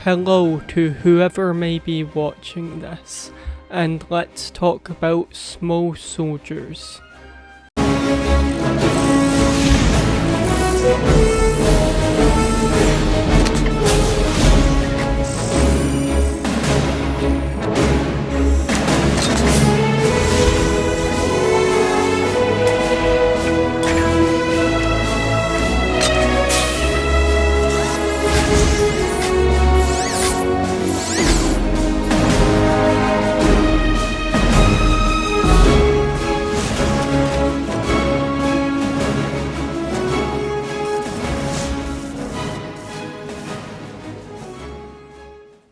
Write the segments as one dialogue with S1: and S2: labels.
S1: Hello to whoever may be watching this, and let's talk about Small Soldiers.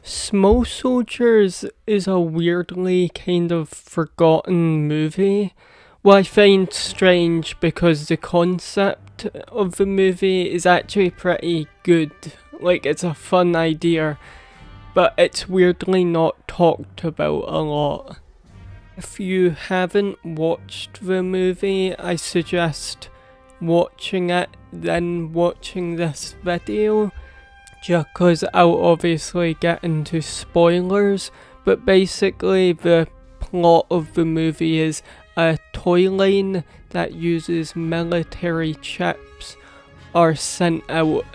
S1: Small Soldiers is a weirdly kind of forgotten movie. What I find strange because the concept of the movie is actually pretty good. Like, it's a fun idea, but it's weirdly not talked about a lot. If you haven't watched the movie, I suggest watching it, then watching this video. Just because I'll obviously get into spoilers, but basically the plot of the movie is a toy line that uses military chips are sent out,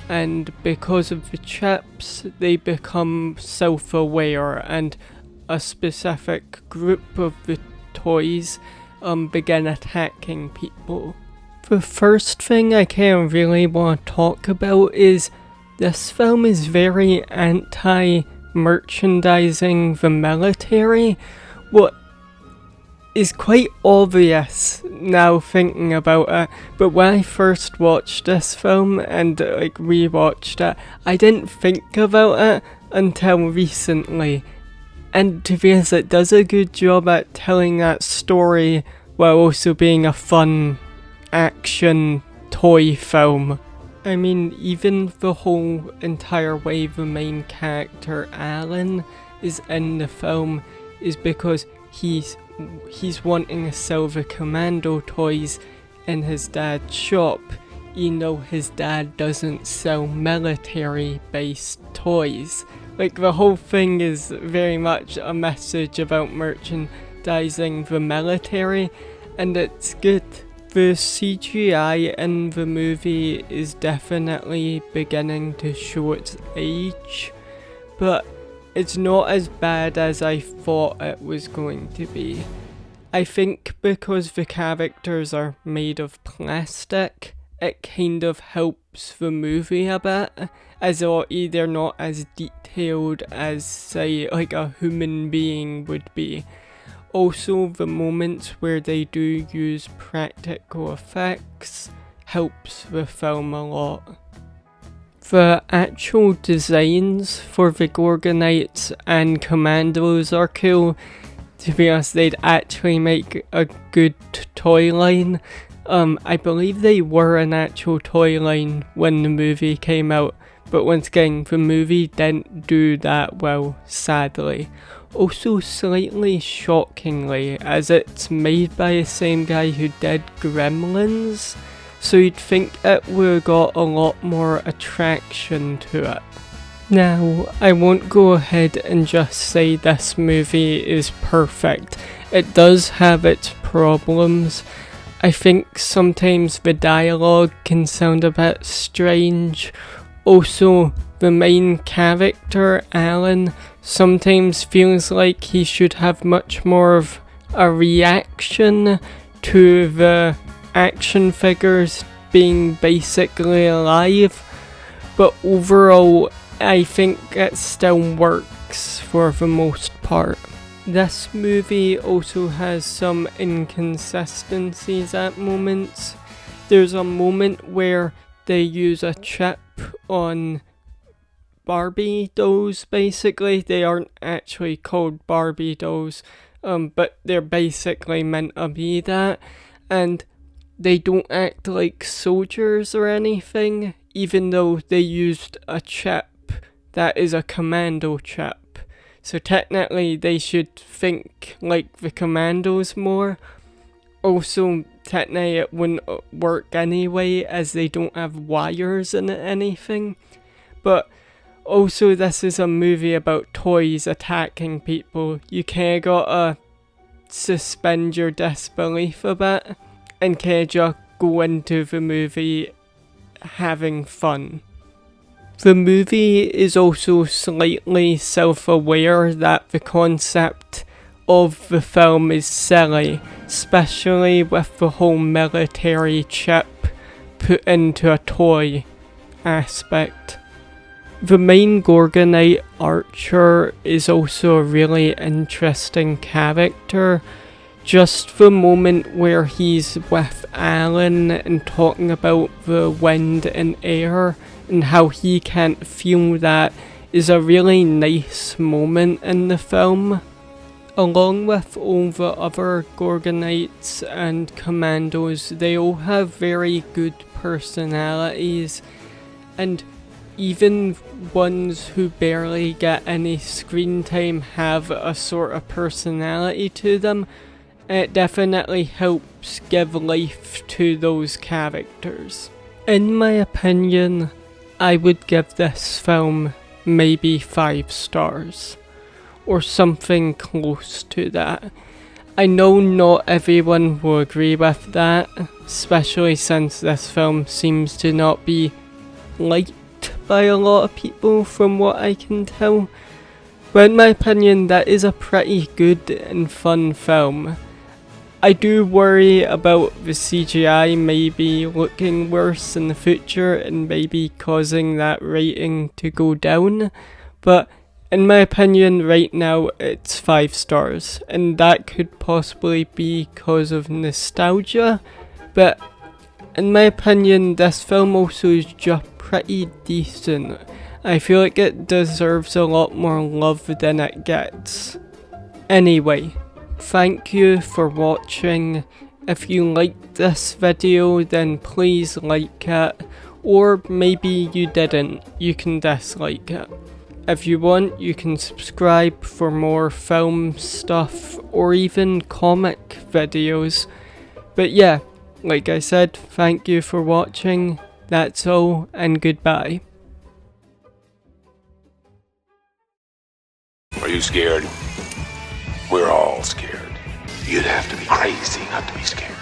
S1: and because of the chips they become self-aware, and a specific group of the toys begin attacking people. The first thing I kind of really want to talk about is this film is very anti-merchandising the military, what is quite obvious now thinking about it, but when I first watched this film and rewatched it, I didn't think about it until recently. And to be honest, it does a good job at telling that story while also being a fun action toy film. I mean, even the whole entire way the main character, Alan, is in the film is because he's wanting to sell the commando toys in his dad's shop, even though his dad doesn't sell military-based toys. Like, the whole thing is very much a message about merchandising the military, and it's good. The CGI in the movie is definitely beginning to show its age, but it's not as bad as I thought it was going to be. I think because the characters are made of plastic, it kind of helps the movie a bit, as though they're not as detailed as, say, like a human being would be. Also, the moments where they do use practical effects helps the film a lot. The actual designs for the Gorgonites and Commandos are cool. To be honest, they'd actually make a good toy line. I believe they were an actual toy line when the movie came out, but once again, the movie didn't do that well, sadly. Also, slightly shockingly, as it's made by the same guy who did Gremlins, so you'd think it would've got a lot more attraction to it. Now, I won't go ahead and just say this movie is perfect. It does have its problems. I think sometimes the dialogue can sound a bit strange. Also, the main character, Alan, sometimes feels like he should have much more of a reaction to the action figures being basically alive, but overall I think it still works for the most part. This movie also has some inconsistencies at moments. There's a moment where they use a chip on Barbie dolls, basically. They aren't actually called Barbie dolls, but they're basically meant to be that, and they don't act like soldiers or anything, even though they used a chip that is a commando chip. So technically they should think like the commandos more. Also, technically it wouldn't work anyway, as they don't have wires in it anything. But also this is a movie about toys attacking people. You kinda gotta suspend your disbelief a bit and kinda just go into the movie having fun. The movie is also slightly self-aware that the concept of the film is silly, especially with the whole military chip put into a toy aspect. The main Gorgonite archer is also a really interesting character. Just the moment where he's with Alan and talking about the wind and air and how he can't feel that is a really nice moment in the film. Along with all the other Gorgonites and Commandos, they all have very good personalities, and even ones who barely get any screen time have a sort of personality to them. It definitely helps give life to those characters. In my opinion, I would give this film maybe 5 stars, or something close to that. I know not everyone will agree with that, especially since this film seems to not be liked by a lot of people from what I can tell, but in my opinion that is a pretty good and fun film. I do worry about the CGI maybe looking worse in the future and maybe causing that rating to go down, but in my opinion right now it's 5 stars, and that could possibly be because of nostalgia, but in my opinion this film also is just pretty decent. I feel like it deserves a lot more love than it gets. Anyway, thank you for watching. If you liked this video then please like it, or maybe you didn't, you can dislike it. If you want you can subscribe for more film stuff or even comic videos. But yeah, like I said, thank you for watching. That's all, and goodbye.
S2: Are you scared? We're all scared. You'd have to be crazy not to be scared.